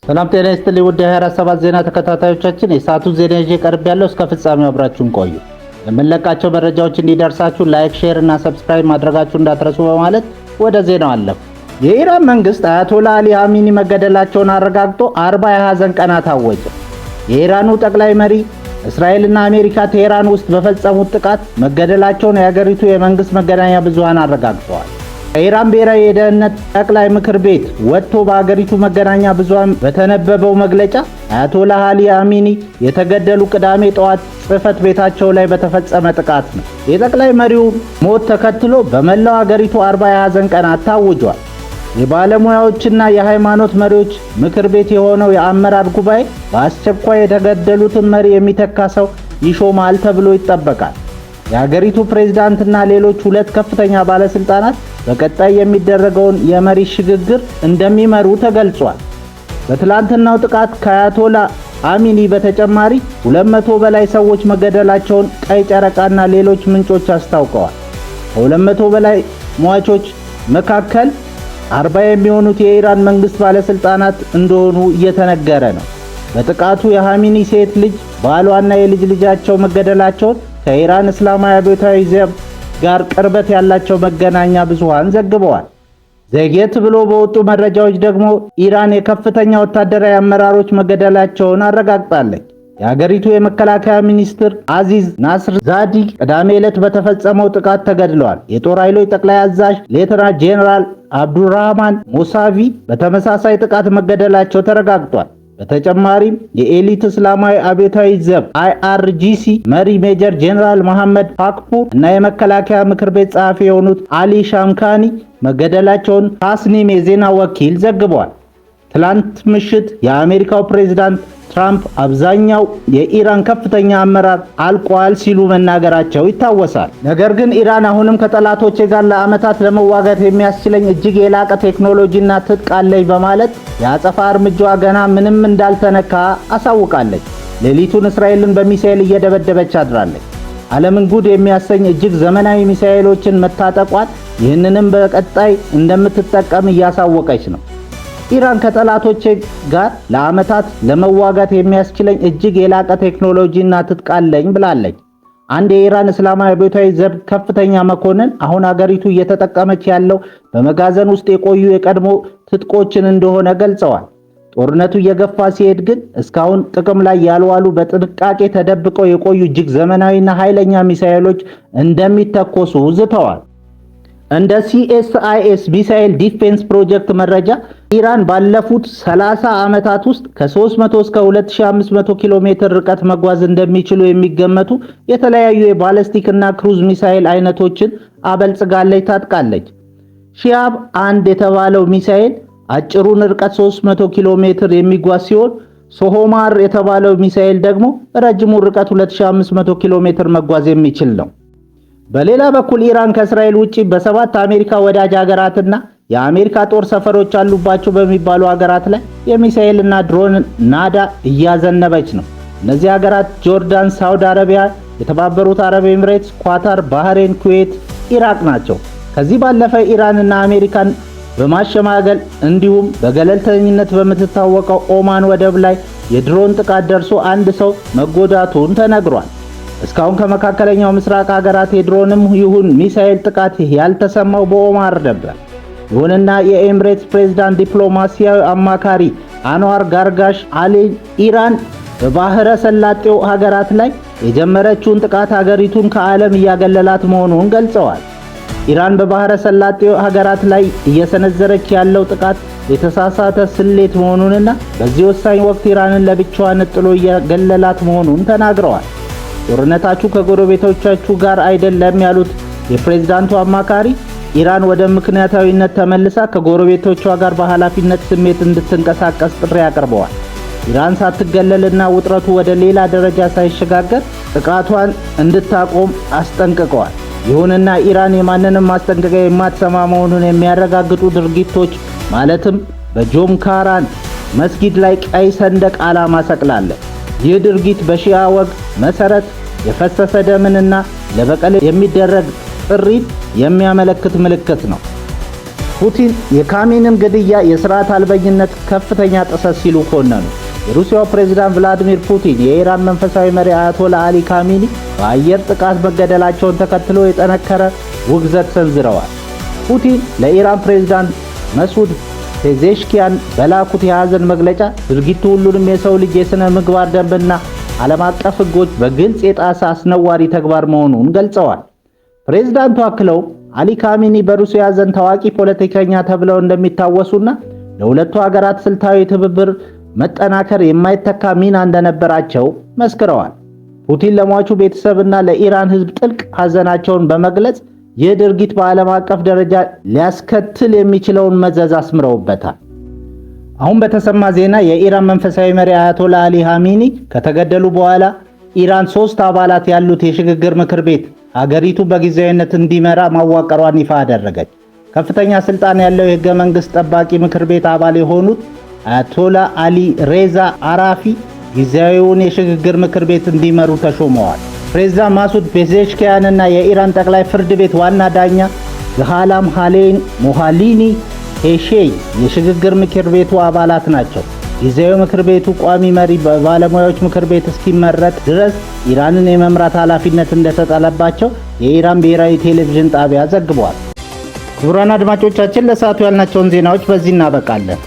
ሰላም ጤና ይስጥልኝ ውድ የ24/7 ዜና ተከታታዮቻችን፣ የሰዓቱ ዜና ይዤ ቀርቤያለሁ። እስከ ፍጻሜው አብራችሁን ቆዩ። የምንለቃቸው መረጃዎች እንዲደርሳችሁ ላይክ፣ ሼር እና ሰብስክራይብ ማድረጋችሁ እንዳትረሱ በማለት ወደ ዜናው አለፉ። የኢራን መንግስት አያቶላ አሊ ኻሜኒ መገደላቸውን አረጋግጦ 40 የሐዘን ቀናት አወጀ። የኢራኑ ጠቅላይ መሪ እስራኤልና አሜሪካ ቴህራን ውስጥ በፈጸሙት ጥቃት መገደላቸውን የሀገሪቱ የመንግስት መገናኛ ብዙሃን አረጋግጠዋል። የኢራን ብሔራዊ የደህንነት ጠቅላይ ምክር ቤት ወጥቶ በሀገሪቱ መገናኛ ብዙሃን በተነበበው መግለጫ አያቶላ አሊ ኻሜኒ የተገደሉ ቅዳሜ ጠዋት ጽህፈት ቤታቸው ላይ በተፈጸመ ጥቃት ነው። የጠቅላይ መሪው ሞት ተከትሎ በመላው ሀገሪቱ 40 የሐዘን ቀናት ታውጇል። የባለሙያዎችና የሃይማኖት መሪዎች ምክር ቤት የሆነው የአመራር ጉባኤ በአስቸኳይ የተገደሉትን መሪ የሚተካ ሰው ይሾማል ተብሎ ይጠበቃል። የሀገሪቱ ፕሬዝዳንትና ሌሎች ሁለት ከፍተኛ ባለስልጣናት በቀጣይ የሚደረገውን የመሪ ሽግግር እንደሚመሩ ተገልጿል። በትላንትናው ጥቃት ከአያቶላ ኻሜኒ በተጨማሪ 200 በላይ ሰዎች መገደላቸውን ቀይ ጨረቃና ሌሎች ምንጮች አስታውቀዋል። ከ200 በላይ ሟቾች መካከል 40 የሚሆኑት የኢራን መንግስት ባለስልጣናት እንደሆኑ እየተነገረ ነው። በጥቃቱ የኻሜኒ ሴት ልጅ ባሏና የልጅ ልጃቸው መገደላቸውን ከኢራን እስላማዊ አብዮታዊ ዘብ ጋር ቅርበት ያላቸው መገናኛ ብዙሃን ዘግበዋል። ዘግየት ብሎ በወጡ መረጃዎች ደግሞ ኢራን የከፍተኛ ወታደራዊ አመራሮች መገደላቸውን አረጋግጣለች። የሀገሪቱ የመከላከያ ሚኒስትር አዚዝ ናስር ዛዲ ቅዳሜ ዕለት በተፈጸመው ጥቃት ተገድለዋል። የጦር ኃይሎች ጠቅላይ አዛዥ ሌተናንት ጄኔራል አብዱራህማን ሞሳቪ በተመሳሳይ ጥቃት መገደላቸው ተረጋግጧል። በተጨማሪም የኤሊት እስላማዊ አብዮታዊ ዘብ IRGC መሪ ሜጀር ጄኔራል መሐመድ ፓክፑር እና የመከላከያ ምክር ቤት ጸሐፊ የሆኑት አሊ ሻምካኒ መገደላቸውን ታስኒም የዜና ወኪል ዘግቧል። ትላንት ምሽት የአሜሪካው ፕሬዝዳንት ትራምፕ አብዛኛው የኢራን ከፍተኛ አመራር አልቋል ሲሉ መናገራቸው ይታወሳል። ነገር ግን ኢራን አሁንም ከጠላቶቼ ጋር ለዓመታት ለመዋጋት የሚያስችለኝ እጅግ የላቀ ቴክኖሎጂና ትጥቅ አለኝ በማለት የአጸፋ እርምጃዋ ገና ምንም እንዳልተነካ አሳውቃለች። ሌሊቱን እስራኤልን በሚሳኤል እየደበደበች አድራለች። ዓለምን ጉድ የሚያሰኝ እጅግ ዘመናዊ ሚሳኤሎችን መታጠቋን፣ ይህንንም በቀጣይ እንደምትጠቀም እያሳወቀች ነው። ኢራን ከጠላቶቼ ጋር ለዓመታት ለመዋጋት የሚያስችለኝ እጅግ የላቀ ቴክኖሎጂና ትጥቅ አለኝ ብላለች። አንድ የኢራን እስላማዊ አብዮታዊ ዘብ ከፍተኛ መኮንን አሁን አገሪቱ እየተጠቀመች ያለው በመጋዘን ውስጥ የቆዩ የቀድሞ ትጥቆችን እንደሆነ ገልጸዋል። ጦርነቱ እየገፋ ሲሄድ ግን እስካሁን ጥቅም ላይ ያልዋሉ በጥንቃቄ ተደብቀው የቆዩ እጅግ ዘመናዊና ኃይለኛ ሚሳኤሎች እንደሚተኮሱ ዝተዋል። እንደ CSIS ሚሳኤል ዲፌንስ ፕሮጀክት መረጃ ኢራን ባለፉት 30 ዓመታት ውስጥ ከ300 እስከ 2500 ኪሎ ሜትር ርቀት መጓዝ እንደሚችሉ የሚገመቱ የተለያዩ የባለስቲክ እና ክሩዝ ሚሳኤል አይነቶችን አበልጽጋለች፣ ታጥቃለች። ሺሃብ 1 የተባለው ሚሳኤል አጭሩን ርቀት 300 ኪሎ ሜትር የሚጓዝ ሲሆን ሶሆማር የተባለው ሚሳኤል ደግሞ ረጅሙን ርቀት 2500 ኪሎ ሜትር መጓዝ የሚችል ነው። በሌላ በኩል ኢራን ከእስራኤል ውጪ በ7 አሜሪካ ወዳጅ ሀገራትና የአሜሪካ ጦር ሰፈሮች አሉባቸው በሚባሉ ሀገራት ላይ የሚሳኤል እና ድሮን ናዳ እያዘነበች ነው። እነዚህ ሀገራት ጆርዳን፣ ሳውዲ አረቢያ፣ የተባበሩት አረብ ኤምሬትስ፣ ኳታር፣ ባህሬን፣ ኩዌት፣ ኢራቅ ናቸው። ከዚህ ባለፈ ኢራንና አሜሪካን በማሸማገል እንዲሁም በገለልተኝነት በምትታወቀው ኦማን ወደብ ላይ የድሮን ጥቃት ደርሶ አንድ ሰው መጎዳቱን ተነግሯል። እስካሁን ከመካከለኛው ምስራቅ ሀገራት የድሮንም ይሁን ሚሳኤል ጥቃት ያልተሰማው በኦማን ነበር። ይሁንና የኤምሬትስ ፕሬዝዳንት ዲፕሎማሲያዊ አማካሪ አንዋር ጋርጋሽ አሊ ኢራን በባህረ ሰላጤው ሀገራት ላይ የጀመረችውን ጥቃት ሀገሪቱን ከዓለም እያገለላት መሆኑን ገልጸዋል። ኢራን በባህረ ሰላጤው ሀገራት ላይ እየሰነዘረች ያለው ጥቃት የተሳሳተ ስሌት መሆኑንና በዚህ ወሳኝ ወቅት ኢራንን ለብቻዋ ነጥሎ እያገለላት መሆኑን ተናግረዋል። ጦርነታችሁ ከጎረቤቶቻችሁ ጋር አይደለም ያሉት የፕሬዝዳንቱ አማካሪ ኢራን ወደ ምክንያታዊነት ተመልሳ ከጎረቤቶቿ ጋር በኃላፊነት ስሜት እንድትንቀሳቀስ ጥሪ አቅርበዋል። ኢራን ሳትገለልና ውጥረቱ ወደ ሌላ ደረጃ ሳይሸጋገር ጥቃቷን እንድታቆም አስጠንቅቀዋል። ይሁንና ኢራን የማንንም ማስጠንቀቂያ የማትሰማ መሆኑን የሚያረጋግጡ ድርጊቶች ማለትም በጆም ካራን መስጊድ ላይ ቀይ ሰንደቅ ዓላማ ሰቅላለች። ይህ ድርጊት በሺዓ ወግ መሰረት የፈሰሰ ደምንና ለበቀል የሚደረግ ጥሪት የሚያመለክት ምልክት ነው። ፑቲን የካሜኒን ግድያ የሥርዓት አልበኝነት ከፍተኛ ጥሰት ሲሉ ኮነኑ። የሩሲያው ፕሬዝዳንት ቭላዲሚር ፑቲን የኢራን መንፈሳዊ መሪ አያቶላ አሊ ካሜኒ በአየር ጥቃት መገደላቸውን ተከትሎ የጠነከረ ውግዘት ሰንዝረዋል። ፑቲን ለኢራን ፕሬዝዳንት መስዑድ ፔዜሽኪያን በላኩት የሐዘን መግለጫ ድርጊቱ ሁሉንም የሰው ልጅ የሥነ ምግባር ደንብና ዓለም አቀፍ ሕጎች በግልጽ የጣሰ አስነዋሪ ተግባር መሆኑን ገልጸዋል። ፕሬዝዳንቱ አክለው አሊ ካሜኒ በሩሲያ ዘንድ ታዋቂ ፖለቲከኛ ተብለው እንደሚታወሱና ለሁለቱ ሀገራት ስልታዊ ትብብር መጠናከር የማይተካ ሚና እንደነበራቸው መስክረዋል። ፑቲን ለሟቹ ቤተሰብና ለኢራን ሕዝብ ጥልቅ ሐዘናቸውን በመግለጽ ይህ ድርጊት በዓለም አቀፍ ደረጃ ሊያስከትል የሚችለውን መዘዝ አስምረውበታል። አሁን በተሰማ ዜና የኢራን መንፈሳዊ መሪ አያቶላ አሊ ኻሜኒ ከተገደሉ በኋላ ኢራን 3 አባላት ያሉት የሽግግር ምክር ቤት ሀገሪቱ በጊዜያዊነት እንዲመራ ማዋቀሯን ይፋ አደረገች። ከፍተኛ ስልጣን ያለው የሕገ መንግሥት ጠባቂ ምክር ቤት አባል የሆኑት አያቶላ አሊ ሬዛ አራፊ ጊዜያዊውን የሽግግር ምክር ቤት እንዲመሩ ተሾመዋል። ፕሬዝዳንት ማሱድ ፔዜሽኪያንና የኢራን ጠቅላይ ፍርድ ቤት ዋና ዳኛ ዘሃላም ሞሃሊኒ ሄሼይ የሽግግር ምክር ቤቱ አባላት ናቸው። ጊዜያዊ ምክር ቤቱ ቋሚ መሪ በባለሙያዎች ምክር ቤት እስኪመረጥ ድረስ ኢራንን የመምራት ኃላፊነት እንደተጣለባቸው የኢራን ብሔራዊ ቴሌቪዥን ጣቢያ ዘግቧል። ክቡራን አድማጮቻችን ለሰዓቱ ያልናቸውን ዜናዎች በዚህ እናበቃለን።